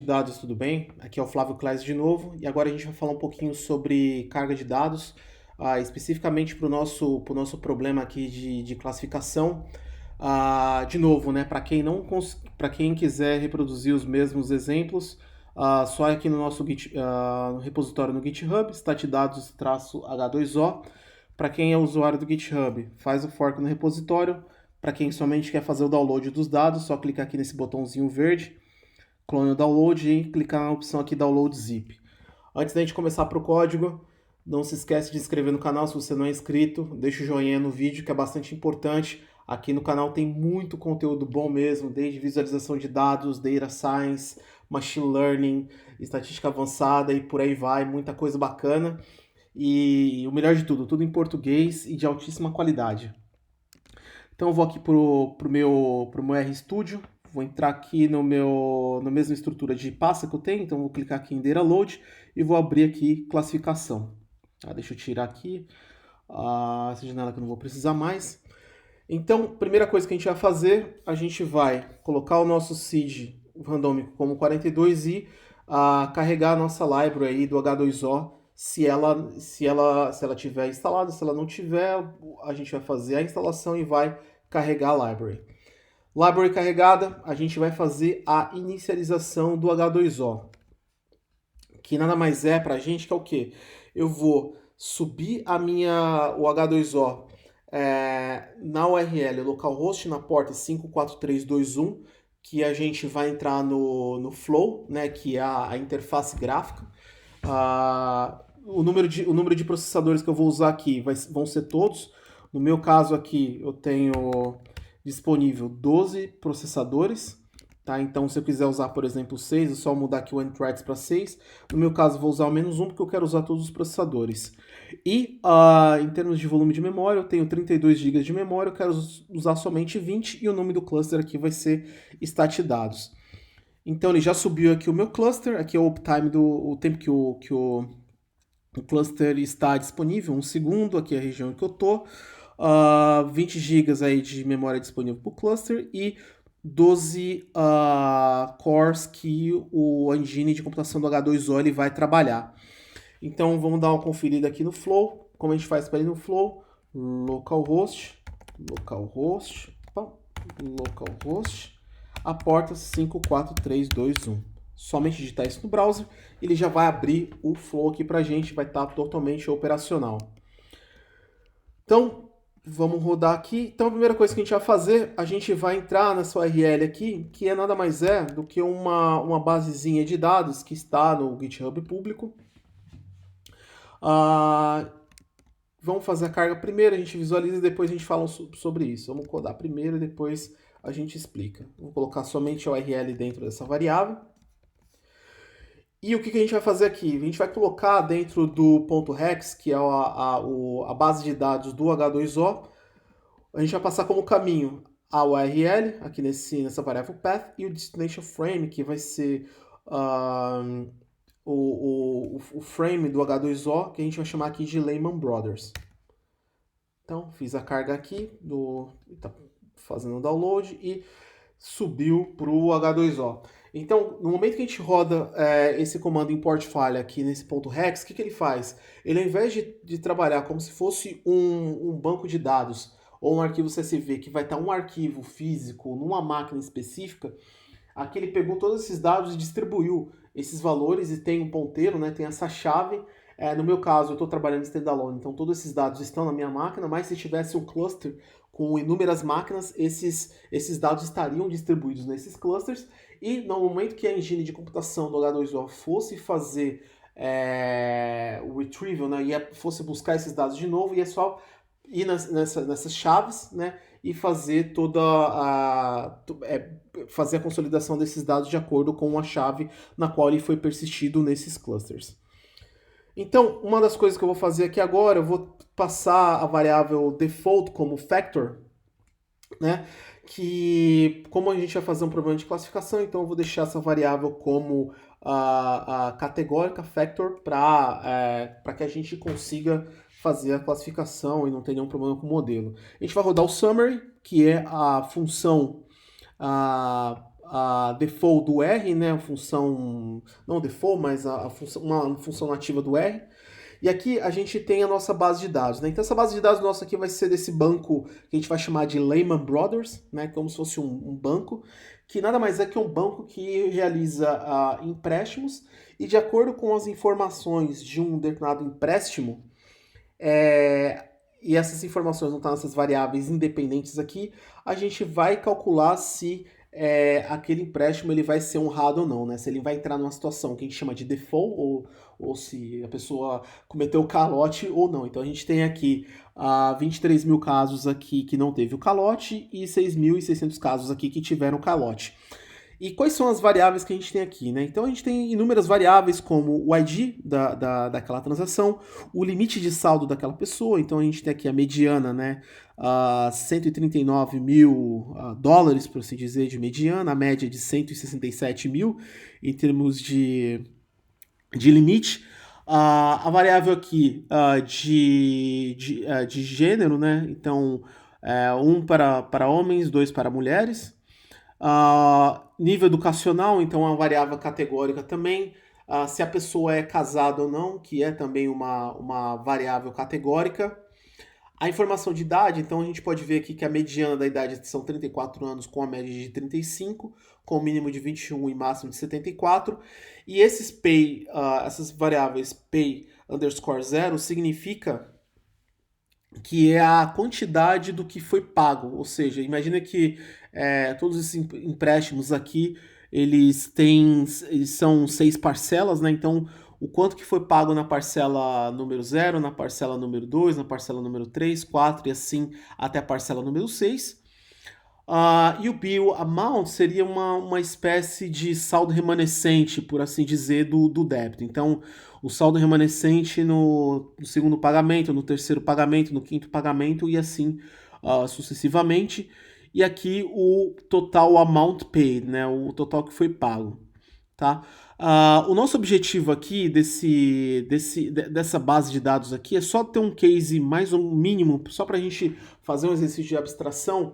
Dados, tudo bem? Aqui é o Flávio Klaes de novo e agora a gente vai falar um pouquinho sobre carga de dados, especificamente para o nosso problema aqui de classificação. De novo, né, para quem quiser reproduzir os mesmos exemplos, só aqui no nosso no repositório no GitHub, statdados-h2o. Para quem é usuário do GitHub, faz o fork no repositório. Para quem somente quer fazer o download dos dados, só clicar aqui nesse botãozinho verde, clone o download e clicar na opção aqui download zip. Antes da gente começar para o código, não se esquece de se inscrever no canal se você não é inscrito, deixa o joinha no vídeo que é bastante importante. Aqui no canal tem muito conteúdo bom mesmo, desde visualização de dados, data science, machine learning, estatística avançada e por aí vai, muita coisa bacana. E o melhor de tudo em português e de altíssima qualidade. Então eu vou aqui pro meu RStudio, vou entrar aqui na mesma estrutura de pasta que eu tenho, então vou clicar aqui em Data Load e vou abrir aqui classificação. Deixa eu tirar aqui essa janela que eu não vou precisar mais. Então, primeira coisa que a gente vai fazer, a gente vai colocar o nosso seed randômico como 42 e carregar a nossa library aí do H2O, se ela tiver instalada. Se ela não tiver, a gente vai fazer a instalação e vai carregar a library. Library carregada, a gente vai fazer a inicialização do H2O, que nada mais é para a gente que é o quê? Eu vou subir o H2O na URL localhost na porta 54321, que a gente vai entrar no Flow, né, que é a interface gráfica. O número de processadores que eu vou usar aqui vão ser todos. No meu caso aqui, eu tenho disponível 12 processadores. Tá? Então, se eu quiser usar, por exemplo, 6, é só mudar aqui o threads para 6. No meu caso, vou usar ao menos um, porque eu quero usar todos os processadores. E, em termos de volume de memória, eu tenho 32 GB de memória, eu quero usar somente 20, e o nome do cluster aqui vai ser statdados. Então, ele já subiu aqui o meu cluster, aqui é o uptime o tempo que o cluster está disponível, 1 segundo, aqui é a região em que eu estou. 20 GB aí de memória disponível para o cluster e 12 cores que o engine de computação do H2O ele vai trabalhar. Então vamos dar uma conferida aqui no Flow. Como a gente faz para ir no Flow? Localhost, a porta 54321. Somente digitar isso no browser, ele já vai abrir o Flow aqui para a gente, vai estar totalmente operacional. Então, vamos rodar aqui. Então, a primeira coisa que a gente vai fazer, a gente vai entrar nessa URL aqui, que é nada mais do que uma basezinha de dados que está no GitHub público. Vamos fazer a carga primeiro, a gente visualiza e depois a gente fala sobre isso. Vamos codar primeiro e depois a gente explica. Vou colocar somente a URL dentro dessa variável. E o que a gente vai fazer aqui? A gente vai colocar dentro do ponto .hex, que é a base de dados do H2O, a gente vai passar como caminho a URL, aqui nessa variável path, e o destination frame, que vai ser o frame do H2O, que a gente vai chamar aqui de Lehman Brothers. Então, fiz a carga aqui, está fazendo o download e subiu para o H2O. Então, no momento que a gente roda esse comando import file aqui nesse ponto .hex, o que ele faz? Ele, ao invés de trabalhar como se fosse um banco de dados ou um arquivo CSV, que vai estar um arquivo físico numa máquina específica, aqui ele pegou todos esses dados e distribuiu esses valores e tem um ponteiro, né, tem essa chave. No meu caso, eu estou trabalhando em standalone, então todos esses dados estão na minha máquina, mas se tivesse um cluster com inúmeras máquinas, esses dados estariam distribuídos nesses clusters, e no momento que a engine de computação do H2O fosse fazer o retrieval, né, fosse buscar esses dados de novo, ia só ir nessas chaves, né, e fazer fazer a consolidação desses dados de acordo com a chave na qual ele foi persistido nesses clusters. Então, uma das coisas que eu vou fazer aqui agora, eu vou passar a variável default como factor, né? Que, como a gente vai fazer um problema de classificação, então eu vou deixar essa variável como a categórica factor para que a gente consiga fazer a classificação e não ter nenhum problema com o modelo. A gente vai rodar o summary, que é a função a default do R, né, a função, não default, mas a função, uma função nativa do R. E aqui a gente tem a nossa base de dados, né? Então essa base de dados nossa aqui vai ser desse banco que a gente vai chamar de Lehman Brothers, né? Como se fosse um banco, que nada mais é que um banco que realiza empréstimos e de acordo com as informações de um determinado empréstimo, e essas informações vão estar nessas variáveis independentes aqui, a gente vai calcular se aquele empréstimo ele vai ser honrado ou não, né? Se ele vai entrar numa situação que a gente chama de default ou se a pessoa cometeu calote ou não. Então a gente tem aqui 23 mil casos aqui que não teve o calote e 6.600 casos aqui que tiveram calote. E quais são as variáveis que a gente tem aqui, né? Então a gente tem inúmeras variáveis como o ID daquela transação, o limite de saldo daquela pessoa, então a gente tem aqui a mediana, né? 139 mil dólares, por assim dizer, de mediana, a média de 167 mil em termos de limite. A variável aqui de gênero, né? Então, 1 para homens, 2 para mulheres. Nível educacional, então é uma variável categórica também. Se a pessoa é casada ou não, que é também uma variável categórica. A informação de idade, então a gente pode ver aqui que a mediana da idade são 34 anos com a média de 35, com o mínimo de 21 e máximo de 74. E esses pay, essas variáveis pay underscore 0 significa que é a quantidade do que foi pago, ou seja, imagina que todos esses empréstimos aqui, eles são 6 parcelas, né? Então, o quanto que foi pago na parcela número 0, na parcela número 2, na parcela número 3, 4 e assim até a parcela número 6. E o bill amount seria uma espécie de saldo remanescente, por assim dizer, do débito. Então, o saldo remanescente no segundo pagamento, no terceiro pagamento, no quinto pagamento e assim sucessivamente. E aqui o total amount paid, né, o total que foi pago. Tá? O nosso objetivo aqui dessa base de dados aqui é só ter um case mais um mínimo, só para a gente fazer um exercício de abstração.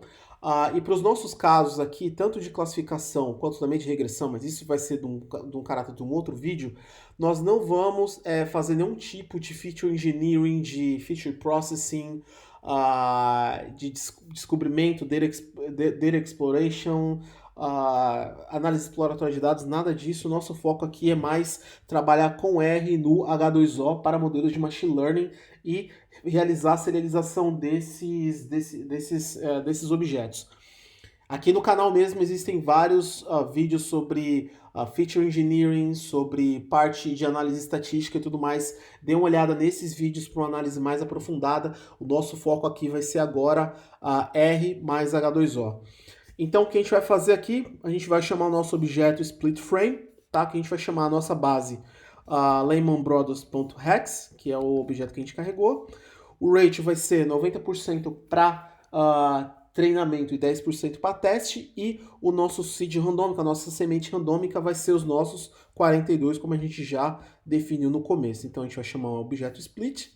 E para os nossos casos aqui, tanto de classificação quanto também de regressão, mas isso vai ser de um caráter de um outro vídeo, nós não vamos fazer nenhum tipo de feature engineering, de feature processing, de descobrimento, data exploration, análise exploratória de dados, nada disso. Nosso foco aqui é mais trabalhar com R no H2O para modelos de machine learning e realizar a serialização desses objetos. Aqui no canal mesmo existem vários vídeos sobre feature engineering, sobre parte de análise estatística e tudo mais. Dê uma olhada nesses vídeos para uma análise mais aprofundada. O nosso foco aqui vai ser agora R mais H2O. Então, o que a gente vai fazer aqui? A gente vai chamar o nosso objeto SplitFrame, tá? Que a gente vai chamar a nossa base lehmanbrothers.hex, que é o objeto que a gente carregou. O rate vai ser 90% para treinamento e 10% para teste. E o nosso seed randômico, a nossa semente randômica, vai ser os nossos 42, como a gente já definiu no começo. Então, a gente vai chamar o objeto split.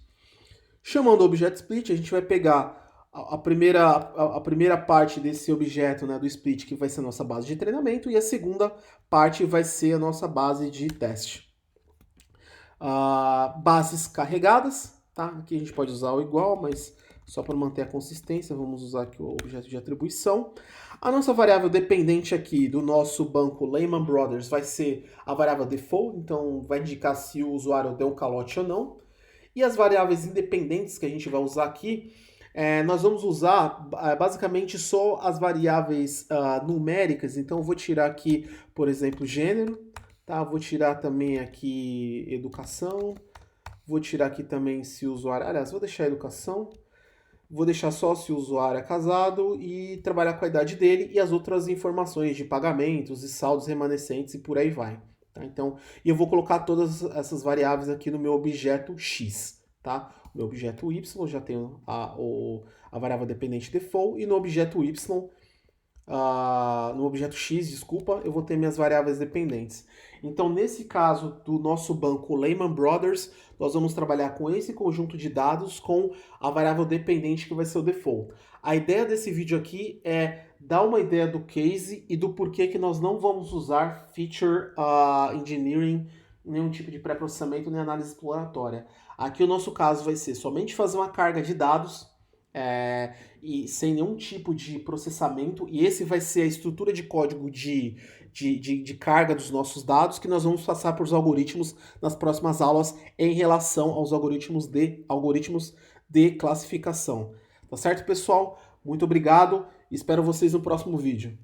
Chamando o objeto split, a gente vai pegar a primeira parte desse objeto, né, do split, que vai ser a nossa base de treinamento, e a segunda parte vai ser a nossa base de teste. Bases carregadas, tá? Aqui a gente pode usar o igual, mas só para manter a consistência, vamos usar aqui o objeto de atribuição. A nossa variável dependente aqui do nosso banco Lehman Brothers vai ser a variável default, então vai indicar se o usuário deu um calote ou não. E as variáveis independentes que a gente vai usar aqui, nós vamos usar basicamente só as variáveis numéricas. Então eu vou tirar aqui, por exemplo, gênero, tá? Vou tirar também aqui educação, vou tirar aqui também se o usuário... Aliás, vou deixar educação, vou deixar só se o usuário é casado e trabalhar com a idade dele e as outras informações de pagamentos e saldos remanescentes e por aí vai. Tá? Então, e eu vou colocar todas essas variáveis aqui no meu objeto X, tá? O meu objeto Y já tem a variável dependente default e no objeto Y, no objeto X, desculpa, eu vou ter minhas variáveis dependentes. Então, nesse caso do nosso banco Lehman Brothers, nós vamos trabalhar com esse conjunto de dados com a variável dependente que vai ser o default. A ideia desse vídeo aqui é dá uma ideia do case e do porquê que nós não vamos usar feature engineering, nenhum tipo de pré-processamento nem análise exploratória. Aqui o nosso caso vai ser somente fazer uma carga de dados e sem nenhum tipo de processamento, e esse vai ser a estrutura de código de carga dos nossos dados que nós vamos passar para os algoritmos nas próximas aulas em relação aos algoritmos de classificação. Tá certo, pessoal? Muito obrigado. Espero vocês no próximo vídeo.